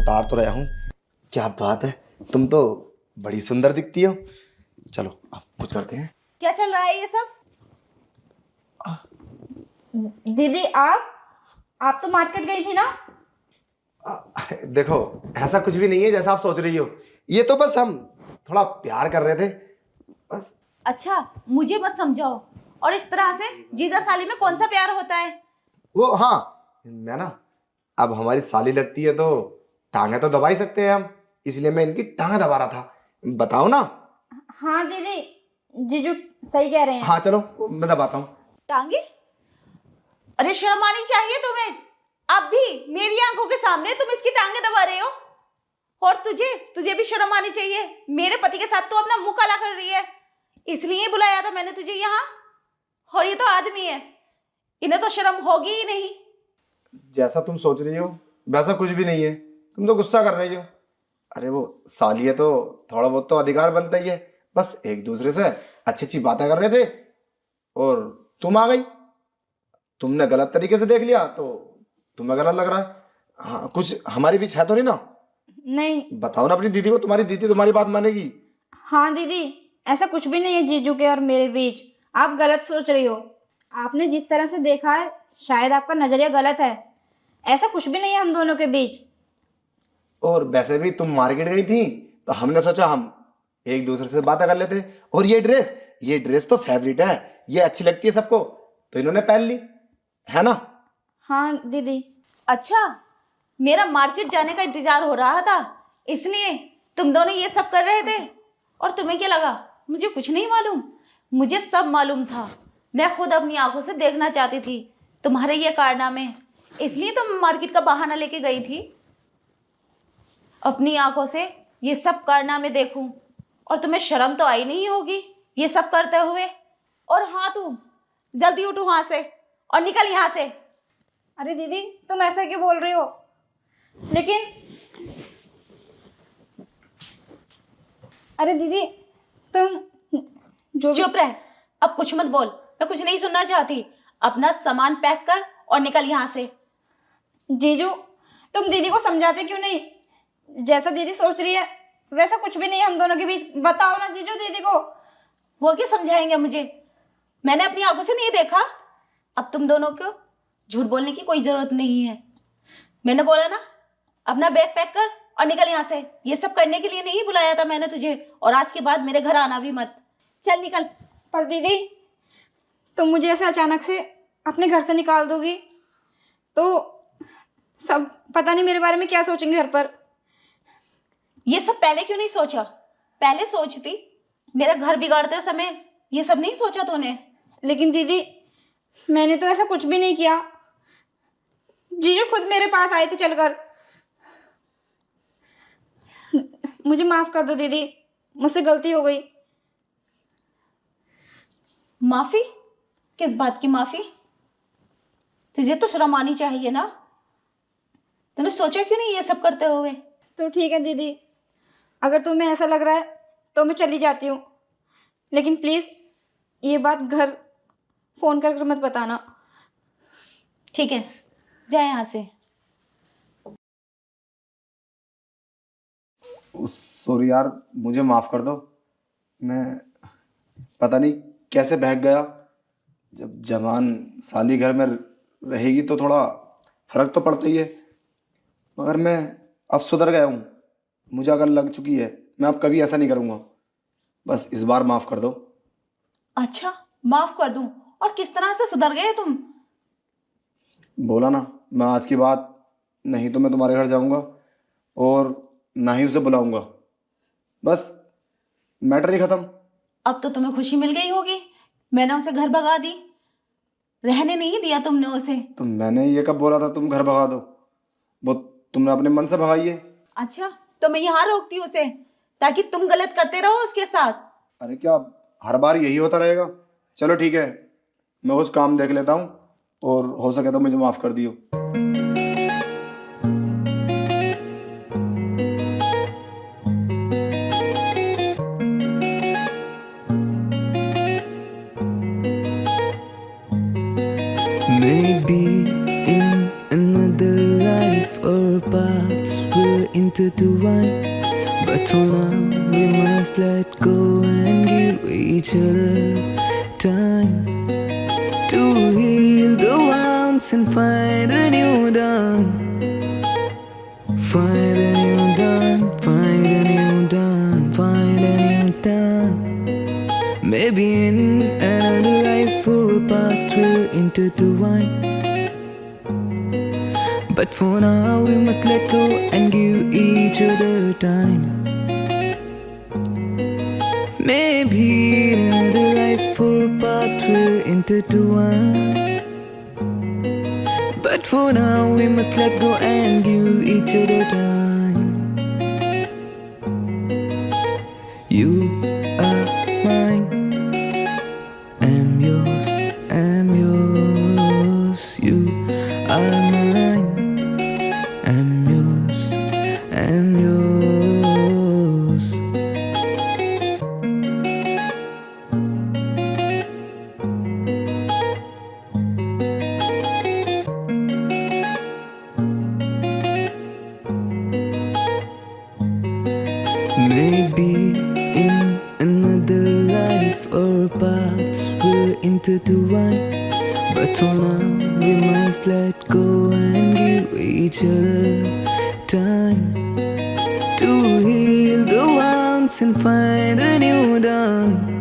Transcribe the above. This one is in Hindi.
उतार तो रहा हूँ। क्या बात है, तुम तो बड़ी सुंदर दिखती हो। चलो अब कुछ करते हैं। क्या चल रहा है ये सब? दीदी आप तो मार्केट गई थी ना? देखो, ऐसा कुछ भी नहीं है जैसा आप सोच रही हो। ये तो बस हम थोड़ा प्यार कर रहे थे बस। अच्छा, मुझे मत समझाओ। और इस तरह से जीजा साली में कौन सा प्यार होता है? वो हाँ, मैं ना अब हमारी साली लगती है तो टांगे तो दबा ही सकते हैं हम, इसलिए मैं इनकी टांग दबा रहा था। बताओ ना। हाँ दीदी, जीजू सही कह रहे हैं। हाँ चलो, मैं दबाता हूँ। टांगे? अरे शर्म आनी चाहिए तुम्हें। अब भी मेरी आंखों के सामने तुम इसकी टांगे दबा रहे हो। और तुझे भी शर्म आनी चाहिए। मेरे पति के साथ तो अपना मुंह काला कर रही है, इसलिए बुलाया था मैंने तुझे यहाँ। और ये तो आदमी है, इन्हें तो शर्म होगी ही नहीं। जैसा तुम सोच रही हो वैसा कुछ भी नहीं है, तुम तो गुस्सा कर रही हो। अरे वो साली है तो थोड़ा बहुत तो अधिकार बनता ही है। बस एक दूसरे से अच्छी अच्छी बातें कर रहे थे और तुम आ गई। तुमने गलत तरीके से देख लिया तो तुम्हें गलत लग रहा है। हाँ, कुछ हमारे बीच है तो नहीं ना? नहीं। बताओ ना अपनी दीदी को, तुम्हारी दीदी तुम्हारी बात मानेगी। हाँ दीदी, ऐसा कुछ भी नहीं है जीजू के और मेरे बीच। आप गलत सोच रही हो। आपने जिस तरह से देखा है शायद आपका नजरिया गलत है। ऐसा कुछ भी नहीं है हम दोनों के बीच। और वैसे भी तुम मार्केट गई थी तो हमने सोचा हम एक दूसरे से बातें कर लेते। और ये ड्रेस तो फेवरेट है, ये अच्छी लगती है सबको तो इन्होंने पहन ली, है ना? हाँ दीदी। अच्छा, मेरा मार्केट जाने का इंतजार हो रहा था इसलिए तुम दोनों ये सब कर रहे थे। और तुम्हें क्या लगा मुझे कुछ नहीं मालूम? मुझे सब मालूम था। मैं खुद अपनी आंखों से देखना चाहती थी तुम्हारे ये कारनामे, इसलिए तो मैं मार्केट का बहाना लेके गई थी। अपनी आंखों से ये सब कारनामे देखूं और तुम्हें शर्म तो आई नहीं होगी ये सब करते हुए। और हाँ, तुम जल्दी उठो वहां से और निकल यहाँ से। अरे दीदी, तुम ऐसा क्यों बोल रही हो? लेकिन अरे दीदी, तुम जो चुप रह, अब कुछ मत बोल। मैं कुछ नहीं सुनना चाहती। अपना सामान पैक कर और निकल यहाँ से। जीजू, तुम दीदी को समझाते क्यों नहीं? जैसा दीदी सोच रही है वैसा कुछ भी नहीं है हम दोनों के बीच। बताओ ना जीजू दीदी को। वो क्या समझाएंगे मुझे? मैंने अपनी आंखों से नहीं देखा। अब तुम दोनों को झूठ बोलने की कोई जरूरत नहीं है। मैंने बोला ना, अपना बैग पैक कर और निकल यहाँ से। ये सब करने के लिए नहीं बुलाया था मैंने तुझे, और आज के बाद मेरे घर आना भी मत। चल निकल। पर दीदी, तुम मुझे ऐसे अचानक से अपने घर से निकाल दोगी तो सब पता नहीं मेरे बारे में क्या सोचेंगे घर पर। ये सब पहले क्यों नहीं सोचा? पहले सोचती। मेरा घर बिगाड़ते समय ये सब नहीं सोचा तूने? लेकिन दीदी, मैंने तो ऐसा कुछ भी नहीं किया। जीजू खुद मेरे पास आए थे चलकर। मुझे माफ कर दो दीदी, मुझसे गलती हो गई। माफी? किस बात की माफी? तुझे तो शर्म आनी चाहिए ना। तूने सोचा क्यों नहीं ये सब करते हुए? तो ठीक है दीदी, अगर तुम्हें ऐसा लग रहा है तो मैं चली जाती हूँ। लेकिन प्लीज़ ये बात घर फ़ोन करके मत बताना। ठीक है, जा यहाँ से। सॉरी यार, मुझे माफ़ कर दो। मैं पता नहीं कैसे बहक गया। जब जवान साली घर में रहेगी तो थोड़ा फर्क तो पड़ता ही है, मगर मैं अब सुधर गया हूँ। मुझे अगर लग चुकी है, मैं अब कभी ऐसा नहीं करूँगा। बस इस बार माफ़ कर दो। अच्छा, माफ कर दूं? और किस तरह से सुधर गए तुम? बोला ना, मैं आज की बात नहीं तो मैं तुम्हारे घर जाऊँगा और ना ही उसे बुलाऊँगा। बस मैटर ही ख़त्म। अब तो तुम्हें खुशी मिल गई होगी। मैंने उसे घर भगा दी, रहने नहीं दिया तुमने उसे। तो मैंने ये कब बोला था तुम घर भगा दो? वो तुमने अपने मन से भगाई है। अच्छा, तो मैं यहाँ रोकती हूँ उसे ताकि तुम गलत करते रहो उसके साथ। अरे क्या हर बार यही होता रहेगा? चलो ठीक है, मैं कुछ काम देख लेता हूँ और हो सके तो मुझे माफ़ कर दियो। Maybe in another life our paths will intertwine. But for now, we must let go and give each other time to heal the wounds and find a new dawn. Find a new dawn, find a new dawn, find a new dawn. Maybe in another life our path will intertwine. But for now we must let go and give each other time. Maybe in another life our path will intertwine. But for now we must let go and give each other time. You are mine, I'm yours, I'm yours. You are mine, I'm yours, I'm yours. Maybe in another life our paths will intertwine. But for now we must let go and give each other time to heal the wounds and find a new dawn.